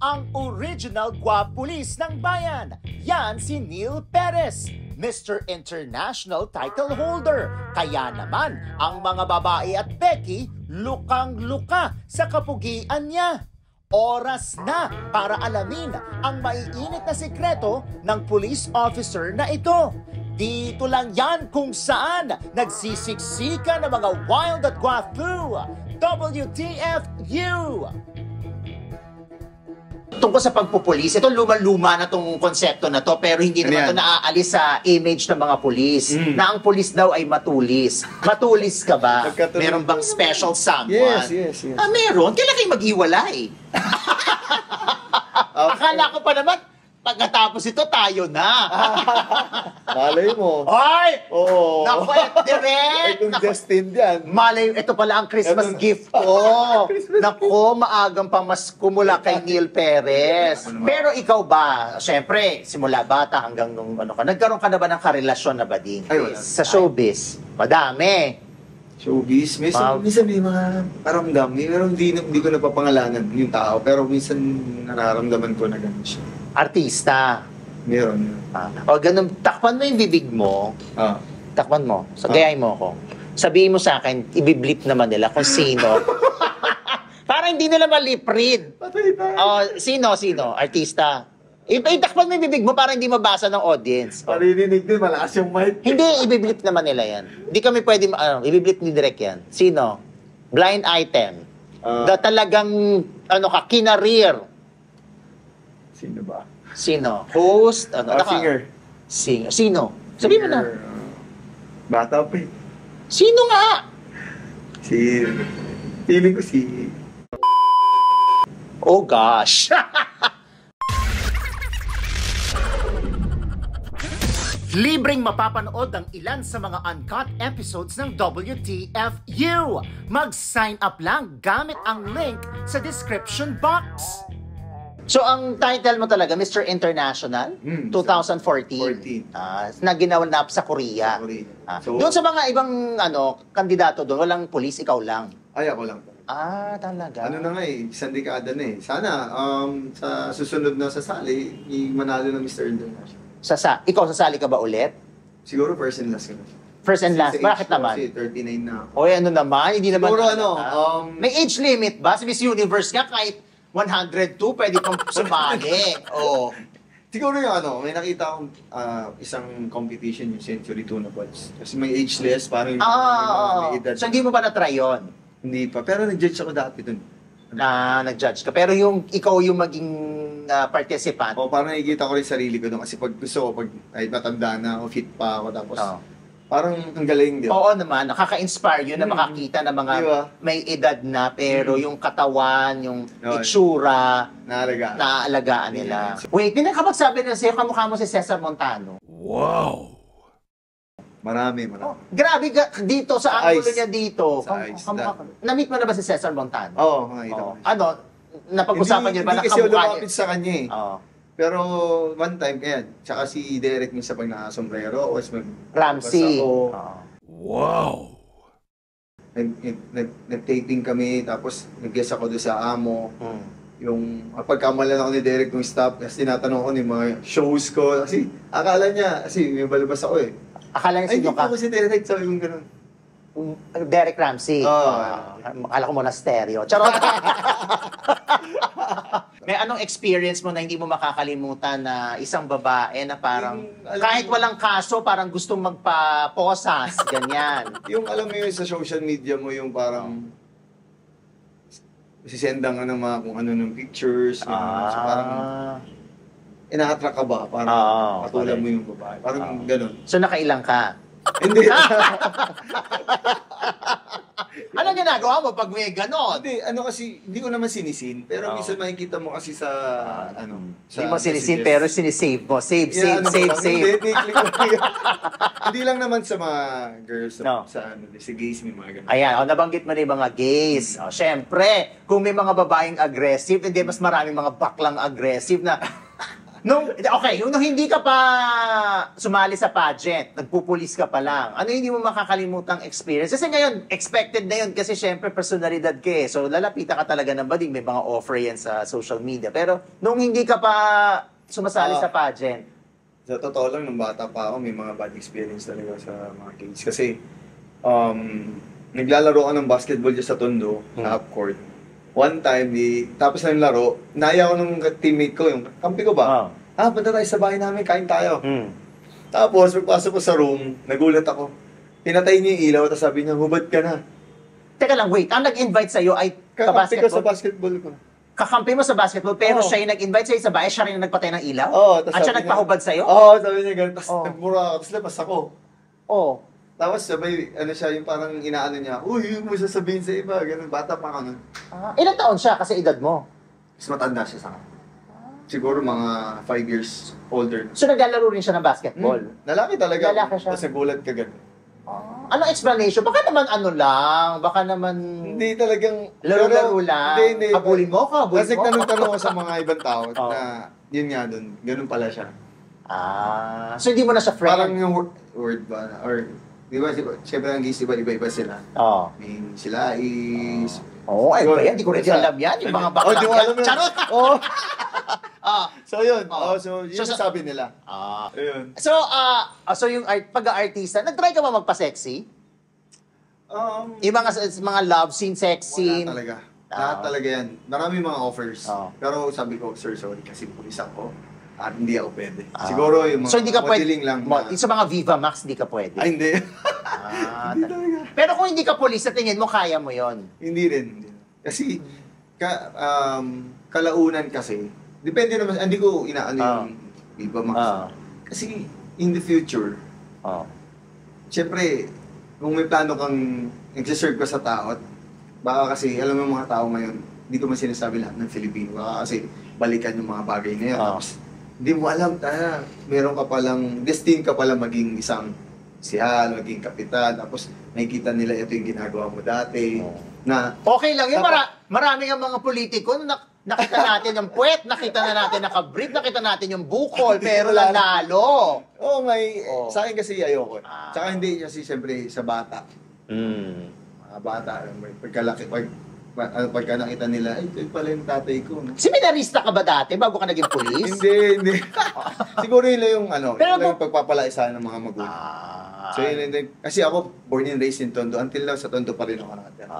ang original gwapulis ng bayan. Yan si Neil Perez, Mr. International title holder. Kaya naman, ang mga babae at Becky lukang-luka sa kapugian niya. Oras na para alamin ang maiinit na sikreto ng police officer na ito. Dito lang yan kung saan nagsisiksika ng mga wild at gwapo. WTFU! Tungkol sa pagpupulis, ito luma-luma na tong konsepto na to, pero hindi naman ito naaalis sa image ng mga pulis. Na ang pulis daw ay matulis. Matulis ka ba? Meron bang special someone? Yes. Meron? Kailan kayo maghiwalay? Akala ko pa naman, pagkatapos ito, tayo na. Malay mo. Ay! Oo. Naku, direct! Kung destined yan. Malay, ito pala ang Christmas gift ko. Naku, maagang pamasko mula kay Neil Perez. Pero ikaw ba, syempre, simula bata hanggang nung ano ka, nagkaroon ka na ba ng karelasyon na ba din? Ay, wala. Sa showbiz? Madami. Showbiz. Minsan may mga paramdam. Pero hindi ko napapangalanan yung tao. Pero minsan nararamdaman ko na gano'n siya. Artista. Meron. O ganun, takpan mo yung bibig mo. Takpan mo. So, gayahin mo ako. Sabihin mo sa akin, ibiblip naman nila kung sino. Para hindi nila malip read. Patay tayo. Sino? Artista. Itakpan mo yung bibig mo para hindi mabasa ng audience. Parinig din, malakas yung mic. Hindi, ibiblip naman nila yan. Hindi kami pwede, ibiblip ni direct yan. Sino? Blind item. Talagang, kinareer. Sino ba? Sino? Host? Singer. Singer. Sino? Sabihin mo na. Bata pa eh. Sino nga? Feeling ko si... Oh gosh. Libreng mapapanood ang ilan sa mga uncut episodes ng WTFU. Mag-sign up lang gamit ang link sa description box. So, ang title mo talaga, Mr. International, 2014. 14. Na ginawap sa Korea. So, doon sa mga ibang kandidato doon, walang police, ikaw lang. Ay, ako lang. Talaga. Ano na nga isang dekada na eh. Sana, sa susunod na sasali, manalo ng Mr. International. Ikaw, sasali ka ba ulit? Siguro first and last ka na. First and last? Bakit naman? Kasi 39 na ako. Oy, ano naman? Hindi naman. Siguro may age limit ba? Sa Miss Universe nga, kahit 102, pwede pang sumali. Oo. Siguro yung may nakita akong isang competition yung Century Tuna Pods. Kasi may ageless, parang yung may edad. So hindi mo pa na-try yun? Hindi pa. Pero nag-judge ako dati dun. Nag-judge ka. Pero ikaw yung maging participant. Parang nakikita ko rin sarili ko dun. Kasi pag gusto ko, pag kahit matanda na ako, fit pa ako, tapos parang ang galing, di ba? Oo naman, nakaka-inspire yun na makakita ng mga may edad na, pero yung katawan, yung itsura, naaalagaan nila. Wait, pinakapagsabi na sa'yo, kamukha mo si Cesar Montano. Wow! Marami. Grabe, dito, sa angulo niya dito. Na-meet mo na ba si Cesar Montano? Oo, makita ko. Napag-usapan niyo ba na kamukha niya? Hindi kasi lumapit sa kanya eh. Oo. Pero one time, tsaka si Derek minsan pag nakasombrero, o Ramsey. Wow! Nag-taping kami, tapos nag-guest ako doon sa Amo. Yung pagkamalan ako ni Derek nung stop, kasi tinatanong ko yung mga shows ko. Kasi akala niya, kasi may balabas ako eh. Akala niya sino ka? Ay, hindi ko si Derek, sabi kong gano'n. Derek Ramsey. Akala ko muna stereo. Charot! May anong experience mo na hindi mo makakalimutan na isang babae na parang kahit walang kaso, parang gustong magpa-posas, ganyan. Yung alam mo yun sa social media mo, yung parang sisendan ka ng mga kung ano ng pictures. So parang ina-attract ka ba? Parang patulan mo yung babae. Parang ganun. So nakailang ka? Hindi. Ano ginagawa mo pag may ganon? Hindi, kasi, hindi ko naman sinisin. Pero minsan makikita mo kasi sa, Hindi mo sinisin, pero sinisave mo. Save. Hindi lang naman sa mga girls, sa gays, may mga ganon. Ayan, nabanggit mo na yung mga gays. Siyempre, kung may mga babaeng aggressive, hindi mas maraming mga baklang aggressive na Nung hindi ka pa sumali sa pageant, nagpupulis ka pa lang, ano hindi mo makakalimutang experience? Kasi ngayon, expected na yun kasi syempre personalidad ka eh. So lalapita ka talaga ng bading, may mga offer yan sa social media. Pero nung hindi ka pa sumasali sa pageant, Sa totoo lang, nung bata pa ako, may mga bad experience talaga sa mga kids. Kasi, naglalaro ako ng basketball dyan sa Tondo, sa half court. One time, tapos na yung laro, naya ko nung teammate ko, yung kampi ko ba? Punta tayo sa bahay namin, kain tayo. Tapos, pagpasok ko sa room, nagulat ako. Pinatay niya yung ilaw, tapos sabi niya, hubad ka na. Teka lang, wait. Ang nag-invite sa'yo ay Kakampi ko sa basketball? basketball ko. Kakampi mo sa basketball, pero Oo. siya yung nag-invite sa'yo sa bahay, siya rin yung nagpatay ng ilaw? Tas At siya sabi nagpahubad sa'yo? Oo, sabi niya ganun. Tapos Oo. nagmura ako, tapos labas ako. Oo. Tapos sabay, siya, yung parang inaano niya, uy, yung mo sasabihin sa iba, ganun, bata pa ka nun. Ilang taon siya kasi edad mo? Mas matanda siya sa akin. Siguro mga 5 years older. So naglalaro rin siya ng basketball? Lalaki talaga. Lalaki siya. Tapos nagulat ka ganun. Anong explanation? Baka naman ano lang, baka naman... Hindi talagang... Laro-laro lang. Hindi. Habulin mo ka, habulin Kasi mo. tanong-tanong ko sa mga ibang tao Oo. na yun nga dun, ganun pala siya. So hindi mo na siya friend? Parang yung word ba, or, di ba, siyempre ang gays, di ba, iba-iba sila. Oo. May sila is... Ay ba yan? Di ko rin Basta- alam yan. Yung mga bakla. di mo alam yun. Charot! Oo. Ah. So yun, Oo. so yun So, ang sabi nila. Ayun. So yung pag-artista, nag-try ka ba magpa-sexy? Yung mga love scene, sex scene? Wala talaga. Lahat talaga yan. Marami mga offers. Oo. Pero sabi ko, sir, sorry, kasi pulis ako. At hindi ako pwede. Siguro yung mga So hindi ka pwede, modeling lang. sa mga Viva Max, hindi ka pwede? Ay, hindi. Hindi ta- talaga. Pero kung hindi ka pulis, sa tingin mo, kaya mo yon. Hindi rin. Kasi, kalaunan kasi, depende naman, hindi ko inaano yung Viva Max. Kasi, in the future, syempre, kung may plano kang nagsiserve ka sa tao, at baka kasi, alam mo yung mga tao ngayon, hindi ko man sinasabi lahat ng Filipino, baka kasi balikan yung mga bagay na yun. Tapos, hindi mo alam, meron ka palang, destined ka palang maging isang sihal, maging kapitan, tapos nakikita nila ito yung ginagawa mo dati, na, Okay lang yun. Dapat- Marami ang mga politiko na nakita natin yung puwet, nakita na natin nakabrief, nakita natin yung bukol, pero Wala. nanalo. sa akin kasi ayoko. Tsaka hindi kasi siyempre sa bata. Mga bata, pagka nakita nila, ay, ito pala yung tatay ko. No? Seminarista ka ba dati bago ka naging pulis? Hindi. Siguro yun lang yung, Pero yun lang yung pagpapalaisa ng mga magulang. So yun, kasi ako, born and raised in Tondo. Until now, sa Tondo pa rin ako nakatira.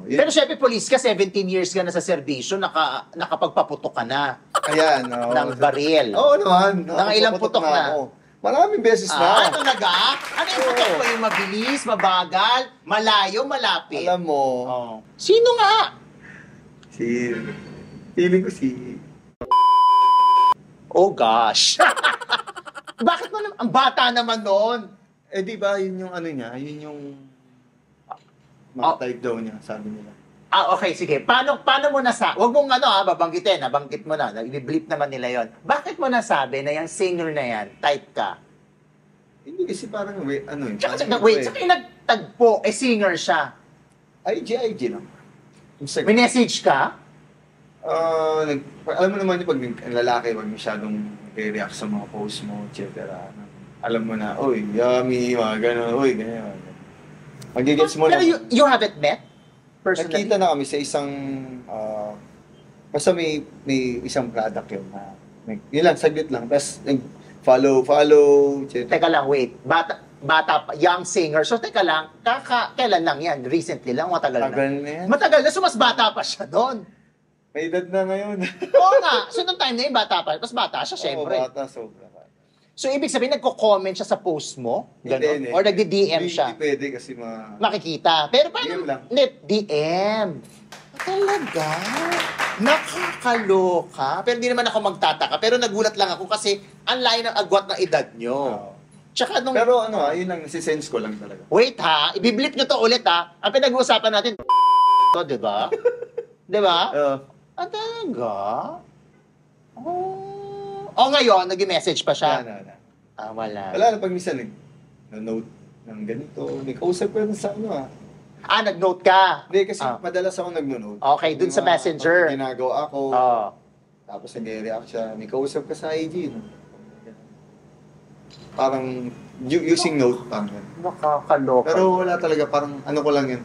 Yun. Pero syempre, pulis ka, 17 years ka na sa serbisyo, nakapagpaputok ka na Ayan. ng baril. Oo naman. Nang ilang putok na? Ako. Maraming beses na. Talaga? Ano yung putok mo? Yung mabilis, mabagal, malayo, malapit? Alam mo, Sino nga? feeling ko si... Oh gosh. Bakit mo naman? Ang bata naman noon. Eh di ba, yun yung ano niya, yun yung... mga type daw niya, sabi nila. Okay, sige. Paano mo Wag mong babanggitin. Nabanggit mo na. I-bleep naman nila yon. Bakit mo nasabi na yung singer na yan, type ka? Hindi kasi parang, Tsaka yung nagtagpo, singer siya. IG no? May message ka? Alam mo naman yung pag lalaki, wag masyadong react sa mga post mo, etc. Alam mo na, uy, yummy, mga gano'n, uy, ganyan. Magigets mo Pero na. you haven't met? Personally? Nakita na kami sa isang, basta may isang product yun na, yun lang, saglit lang. Tapos, follow, etc. Teka lang, wait. Bata pa, young singer. So, teka lang, kailan lang yan? Recently lang, matagal na. Tagal na yan. Matagal na, so mas bata pa siya doon. May edad na ngayon. Oo nga. So, nung time na yun, bata pa. Mas bata siya, syempre. Oo, bata, sobra. So, ibig sabihin, nagko-comment siya sa post mo? Hindi. Ganon? Or nagdi-DM siya? Hindi pwede kasi Makikita. Pero paano? DM lang. DM. Talaga? Nakakaloka. Pero hindi naman ako magtataka. Pero nagulat lang ako kasi ang layo ng agwat ng edad nyo. Tsaka nung... Pero yun lang, nasisense ko lang talaga. Wait ha, ibiblip nyo to ulit ha. Ang pinag-uusapan natin, to, di ba? Di ba? Talaga? Ngayon, nag-message pa siya. Wala. Wala na pag minsan na-note ng ganito. May kausap ko sa Nag-note ka. Hindi, kasi madalas ako nag-note. Okay, dun sa Messenger. Ginagawa ako. Tapos nag-react siya, may kausap ka sa IG, no? Parang using note, parang yun. Nakakaloka. Pero wala talaga, parang ano ko lang yun.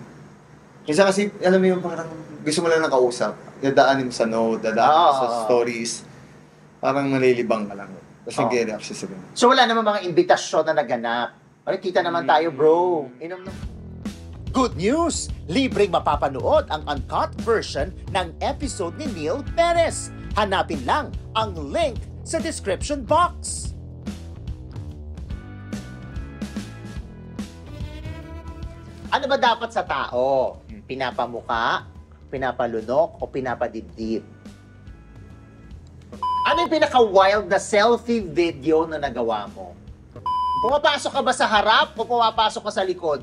Minsan kasi, alam mo yung parang gusto mo lang nakausap, dadaanin mo sa note, dadaanin mo sa stories, parang malilibang ka lang. Tapos nag-react siya sa ganun. So wala naman mga imbitasyon na naganap. Ay, kita naman tayo, bro. Inom na. Good news! Libreng mapapanood ang uncut version ng episode ni Neil Perez. Hanapin lang ang link sa description box. Ano ba dapat sa tao? Pinapamuka, pinapalunok, o pinapadibdib? Ano yung pinaka-wild na selfie video na nagawa mo? Pumapasok ka ba sa harap o pumapasok ka sa likod?